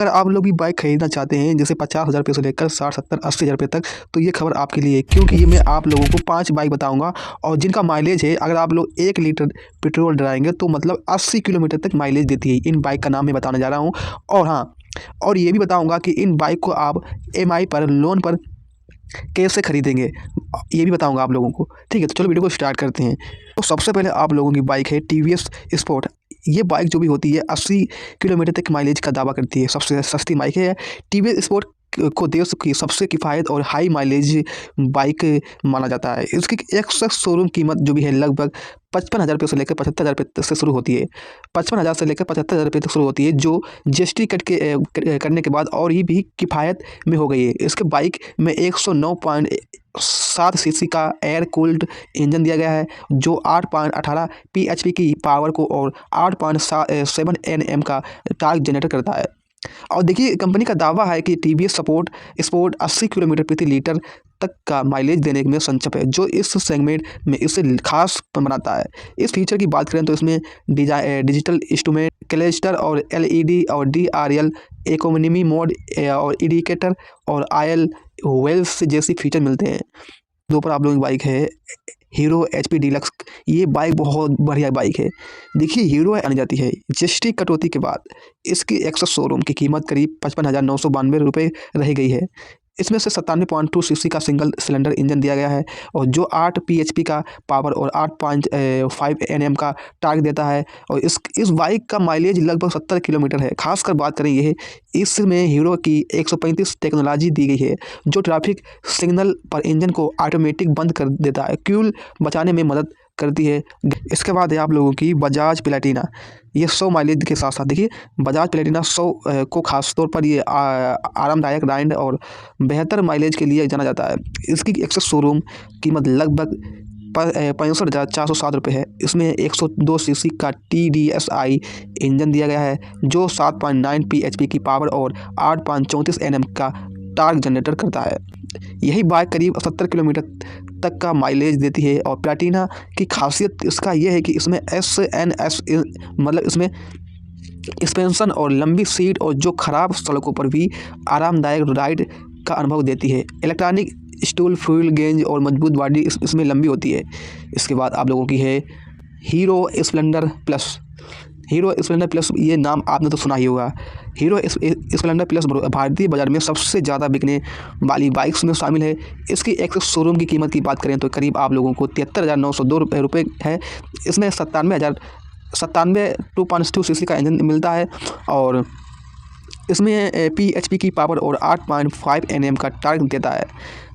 अगर आप लोग भी बाइक खरीदना चाहते हैं जैसे 50,000 रुपये से लेकर 60, 70, 80,000 रुपये तक, तो ये खबर आपके लिए है, क्योंकि ये मैं आप लोगों को 5 बाइक बताऊंगा और जिनका माइलेज है, अगर आप लोग 1 लीटर पेट्रोल डलाएंगे तो मतलब 80 किलोमीटर तक माइलेज देती है। इन बाइक का नाम मैं बताने जा रहा हूँ। और हाँ, और ये भी बताऊंगा कि इन बाइक को आप EMI पर, लोन पर कैसे खरीदेंगे, ये भी बताऊंगा आप लोगों को। ठीक है, तो चलो वीडियो को स्टार्ट करते हैं। तो सबसे पहले आप लोगों की बाइक है TVS स्पोर्ट। ये बाइक जो भी होती है 80 किलोमीटर तक माइलेज का दावा करती है। सबसे सस्ती बाइक है TVS स्पोर्ट को देश की सबसे किफ़ायत और हाई माइलेज बाइक माना जाता है। इसकी एक्स शोरूम कीमत जो भी है लगभग 55,000 रुपये से लेकर 75,000 रुपये तक से शुरू होती है। 55,000 से लेकर 75,000 रुपये तक शुरू होती है, जो GST कट के करने के बाद और ये भी किफ़ायत में हो गई है। इसके बाइक में 109.7 सीसी का एयर कूल्ड इंजन दिया गया है, जो 8.18 PHP की पावर को और 8.7 Nm का टॉर्क जनरेट करता है। और देखिए, कंपनी का दावा है कि TVS स्पोर्ट 80 किलोमीटर प्रति लीटर तक का माइलेज देने में सक्षम है, जो इस सेगमेंट में इसे खास बनाता है। इस फीचर की बात करें तो इसमें डिजिटल इंस्ट्रूमेंट क्लस्टर और LED और DRL इकोनॉमी मोड और इंडिकेटर और IL वेल्स जैसी फीचर मिलते हैं। दो पर आप लोगों की बाइक है हीरो HP डीलक्स। ये बाइक बहुत बढ़िया बाइक है। देखिए, हीरो आने जाती है GST कटौती के बाद इसकी एक्सेस शोरूम की कीमत करीब 55,992 रुपये रह गई है। इसमें से 97.2 सीसी का सिंगल सिलेंडर इंजन दिया गया है, और जो 8 PHP का पावर और 8.5 Nm का टॉर्क देता है। और इस बाइक का माइलेज लगभग 70 किलोमीटर है। खासकर बात करें ये, इसमें हीरो की 135 टेक्नोलॉजी दी गई है, जो ट्रैफिक सिग्नल पर इंजन को ऑटोमेटिक बंद कर देता है, फ्यूल बचाने में मदद करती है। इसके बाद है आप लोगों की बजाज प्लेटिना। ये 100 माइलेज के साथ साथ, देखिए, बजाज प्लेटिना 100 को खास तौर पर ये आरामदायक राइड और बेहतर माइलेज के लिए जाना जाता है। इसकी एक्सेस शोरूम कीमत लगभग 65,407 रुपये है। इसमें 102 सीसी का TDSI इंजन दिया गया है, जो 7.9 PHP की पावर और 8.34 Nm का टॉर्क जनरेटर करता है। यही बाइक करीब 70 किलोमीटर तक का माइलेज देती है। और प्लेटिना की खासियत इसका यह है कि इसमें SNS मतलब इसमें सस्पेंशन और लंबी सीट, और जो ख़राब सड़कों पर भी आरामदायक राइड का अनुभव देती है। इलेक्ट्रॉनिक स्टूल फ्यूल गेंज और मजबूत बॉडी इसमें लंबी होती है। इसके बाद आप लोगों की है hero Splendor plus. Hero Splendor plus, ये नाम आपने तो सुना ही होगा। हीरो स्प्लेंडर प्लस भारतीय बाजार में सबसे ज़्यादा बिकने वाली बाइक्स में शामिल है। इसकी एक्सेस शोरूम की कीमत की बात करें तो करीब आप लोगों को 73,902 रुपये है। इसमें 97 2.2 सीसी का इंजन मिलता है, और इसमें PHP की पावर और 8.5 Nm का टॉर्क देता है।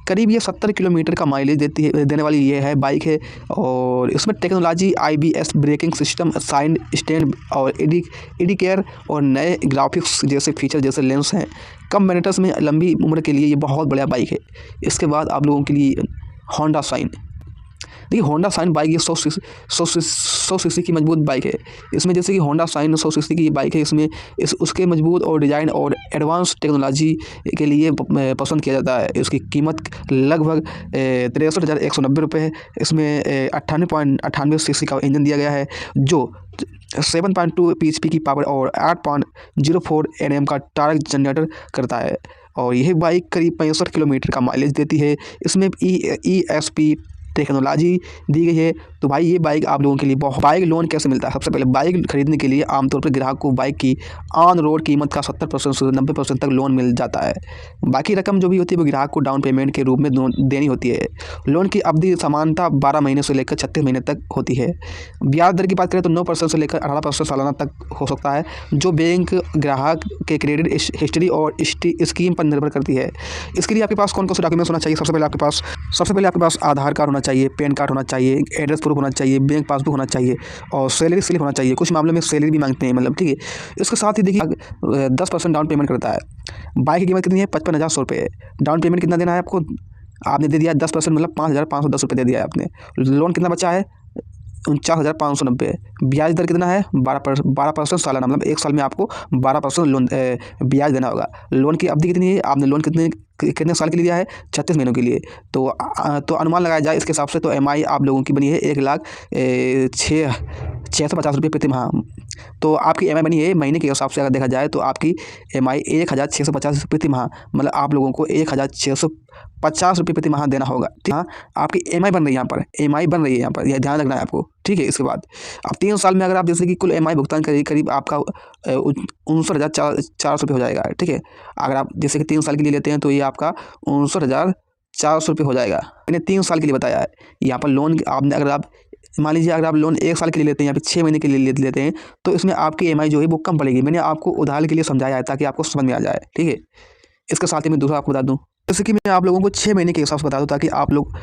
करीब ये 70 किलोमीटर का माइलेज देने वाली ये है बाइक है। और इसमें technology IBS braking system, side stand और इंडिकेटर और नए ग्राफिक्स जैसे फीचर जैसे लेंस हैं। कम मेंटेनेंस में लंबी उम्र के लिए ये बहुत बढ़िया बाइक है। इसके बाद आप लोगों के लिए होंडा शाइन। देखिए, होंडा शाइन बाइक ये 100 सीसी की मजबूत बाइक है। इसमें जैसे कि होंडा शाइन 100 सीसी की बाइक है, इसमें उसके मजबूत और डिज़ाइन और एडवांस टेक्नोलॉजी के लिए पसंद किया जाता है। इसकी कीमत लगभग 63,190 रुपये है। इसमें 98.98 सीसी का इंजन दिया गया है, जो 7.2 PHP की पावर और 8.04 Nm का टॉर्क जनरेटर करता है। और यह बाइक करीब 65 किलोमीटर का माइलेज देती है। इसमें ESP टेक्नोलॉजी दी गई है। तो भाई, ये बाइक आप लोगों के लिए बाइक लोन कैसे मिलता है। सबसे पहले बाइक खरीदने के लिए आमतौर पर ग्राहक को बाइक की ऑन रोड कीमत का 70% से 90% तक लोन मिल जाता है। बाकी रकम जो भी होती है वो ग्राहक को डाउन पेमेंट के रूप में देनी होती है। लोन की अवधि सामान्यतः 12 महीने से लेकर 36 महीने तक होती है। ब्याज दर की बात करें तो 9% से लेकर 18% सालाना तक हो सकता है, जो बैंक ग्राहक के क्रेडिट हिस्ट्री और स्कीम पर निर्भर करती है। इसके लिए आपके पास कौन कौन से डॉक्यूमेंट्स होना चाहिए। सबसे पहले आपके पास आधार कार्ड होना चाहिए, पैन कार्ड होना चाहिए, एड्रेस प्रूफ होना चाहिए, बैंक पासबुक होना चाहिए, और सैलरी स्लिप होना चाहिए। कुछ मामलों में सैलरी भी मांगते हैं, मतलब ठीक है। इसके साथ ही देखिए, 10% डाउन पेमेंट करता है। बाइक की कीमत कितनी है? 55,100 रुपये। डाउन पेमेंट कितना देना है आपको? आपने दे दिया 10%, मतलब 5,510 रुपये दे दिया है आपने। लोन कितना बचा है? 49,590। ब्याज दर कितना है? 12% सालाना, मतलब 1 साल में आपको 12% लोन ब्याज देना होगा। लोन की अवधि कितनी है? आपने लोन कितने साल के लिए लिया है? 36 महीनों के लिए। तो अनुमान लगाया जाए इसके हिसाब से, तो EMI आप लोगों की बनी है 1,06,650 रुपये प्रति माह। तो आपकी EMI बनी है महीने के हिसाब से अगर देखा जाए तो आपकी EMI 1650 रुपये प्रति माह, मतलब आप लोगों को 1650 रुपये प्रति माह देना होगा। ठीक है, आपकी EMI बन रही है यहाँ पर, EMI बन रही है यहाँ पर, यह ध्यान रखना है आपको। ठीक है, इसके बाद अब 3 साल में अगर आप जैसे कि कुल EMI भुगतान करिए करीब आपका 59,400 रुपये हो जाएगा। ठीक है, अगर आप जैसे कि 3 साल के लिए लेते हैं तो ये आपका 59,400 रुपये हो जाएगा। मैंने 3 साल के लिए बताया है। यहाँ पर लोन आपने अगर आप मान लीजिए अगर आप लोन 1 साल के लिए लेते हैं या फिर 6 महीने के लिए लेते हैं तो इसमें आपकी EMI जो है वो कम पड़ेगी। मैंने आपको उदाहरण के लिए समझाया है ताकि आपको समझ में आ जाए। ठीक है, इसके साथ ही मैं दूसरा आपको बता दूं, जैसे कि मैं आप लोगों को 6 महीने के हिसाब से बता दूं ताकि आप लोग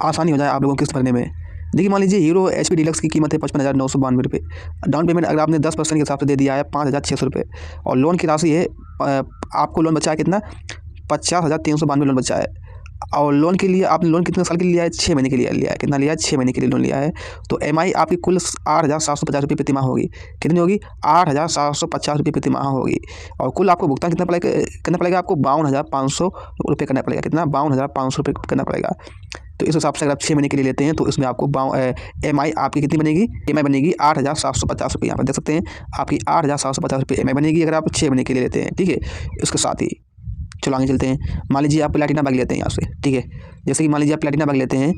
आसानी हो जाए आप लोगों को किस्त भरने में। देखिए, मान लीजिए हीरो HP डीलक्स की कीमत है 55,992 रुपये। डाउन पेमेंट अगर आपने 10% के हिसाब से दे दिया है 5,600 रुपये, और लोन की राशि है आपको लोन बचा है कितना, 50,392 लोन बचा है। और लोन के लिए आपने लोन कितने साल के लिए लिया है, 6 महीने के लिए लिया है। कितना लिया है, 6 महीने के लिए लोन लिया है। तो EMI आपकी कुल 8,750 रुपये प्रति माह होगी। कितनी होगी, 8,750 रुपये प्रति माह होगी। और कुल आपको भुगतान करना पड़ेगा आपको 52,500 रुपये करना पड़ेगा। कितना, 52,500 रुपये करना पड़ेगा। तो इस हिसाब से अगर आप 6 महीने के लिए लेते हैं तो इसमें आपको EMI आपकी कितनी बनेगी, EMI बनेगी 8,750 रुपये। यहाँ पर देख सकते हैं आपकी 8,750 रुपये EMI बनेगी अगर आप 6 महीने के लिए लेते हैं। ठीक है, इसके साथ ही चलो आगे चलते हैं। मान लीजिए आप प्लैटिना बाइक लेते हैं यहाँ से। ठीक है, जैसे कि मान लीजिए आप प्लैटिना बाइक लेते हैं,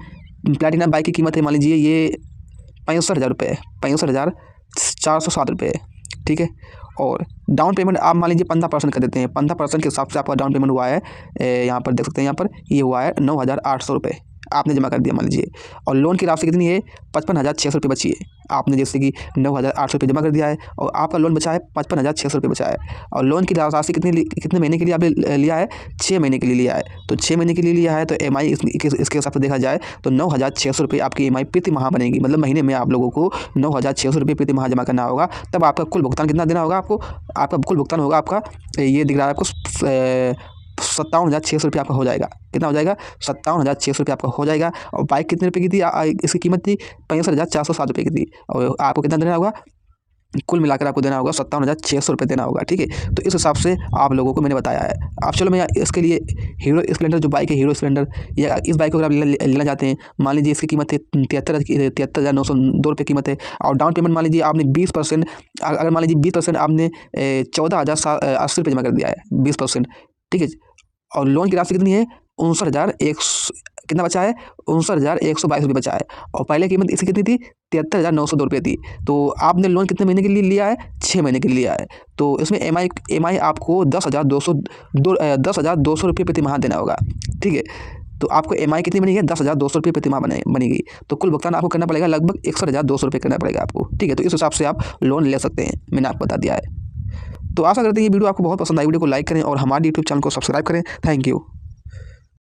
प्लैटिना बाइक की कीमत है मान लीजिए ये 65,000 रुपये, 65,407 रुपये। ठीक है, और डाउन पेमेंट आप मान लीजिए 15% कर देते हैं। 15% के हिसाब से आपका डाउन पेमेंट हुआ है, यहाँ पर देख सकते हैं, यहाँ पर ये हुआ है 9,800 रुपये आपने जमा कर दिया मान लीजिए। और लोन की राशि कितनी है, 55,600 रुपये बची है। आपने जैसे कि 9,800 रुपये जमा कर दिया है और आपका लोन बचा है 55,600 रुपये बचा है। और लोन की राशि कितने महीने के लिए आपने लिया है, 6 महीने के लिए लिया है। तो 6 महीने के लिए लिया है तो EMI इसके हिसाब से देखा जाए तो 9,600 रुपये आपकी EMI प्रति माह बनेगी। मतलब महीने में आप लोगों को 9,600 रुपये प्रति माह जमा करना होगा। तब आपका कुल भुगतान कितना देना होगा आपको, आपका कुल भुगतान होगा आपका, ये दिख रहा है आपको 57,600 रुपये आपका हो जाएगा। कितना हो जाएगा, 57,600 रुपये आपका हो जाएगा। और बाइक कितने रुपये की थी, इसकी कीमत थी 65,407 रुपये की थी। और आपको कितना देना होगा, कुल मिलाकर आपको देना होगा 57,600 रुपये देना होगा। ठीक है, तो इस हिसाब से आप लोगों को मैंने बताया है। आप चलो मैं इसके लिए हीरो स्प्लेंडर जो बाइक है, हीरो स्प्लेंडर, या इस बाइक को अगर आप लेना चाहते हैं, मान लीजिए इसकी कीमत है 73,902 रुपये कीमत है। और डाउन पेमेंट मान लीजिए आपने 20%, अगर मान लीजिए 20% आपने 14,080 रुपये जमा कर दिया है, 20%। ठीक है, और लोन की राशि कितनी है, 59,100, कितना बचा है, 59,122 रुपये बचा है। और पहले कीमत इसकी कितनी थी, 73,902 रुपये थी। तो आपने लोन कितने महीने के लिए लिया है, 6 महीने के लिए लिया है। तो इसमें EMI आपको 10,200 रुपये प्रति माह देना होगा। ठीक है, तो आपको EMI कितनी बनेगी, 10,200 रुपये प्रति माह बनेगी। तो कुल भुगतान आपको करना पड़ेगा लगभग 61,200 रुपये करना पड़ेगा आपको। ठीक है, तो इस हिसाब से आप लोन ले सकते हैं, मैंने आपको बता दिया है। तो आशा करते हैं ये वीडियो आपको बहुत पसंद आई। वीडियो को लाइक करें और हमारे YouTube चैनल को सब्सक्राइब करें। Thank you.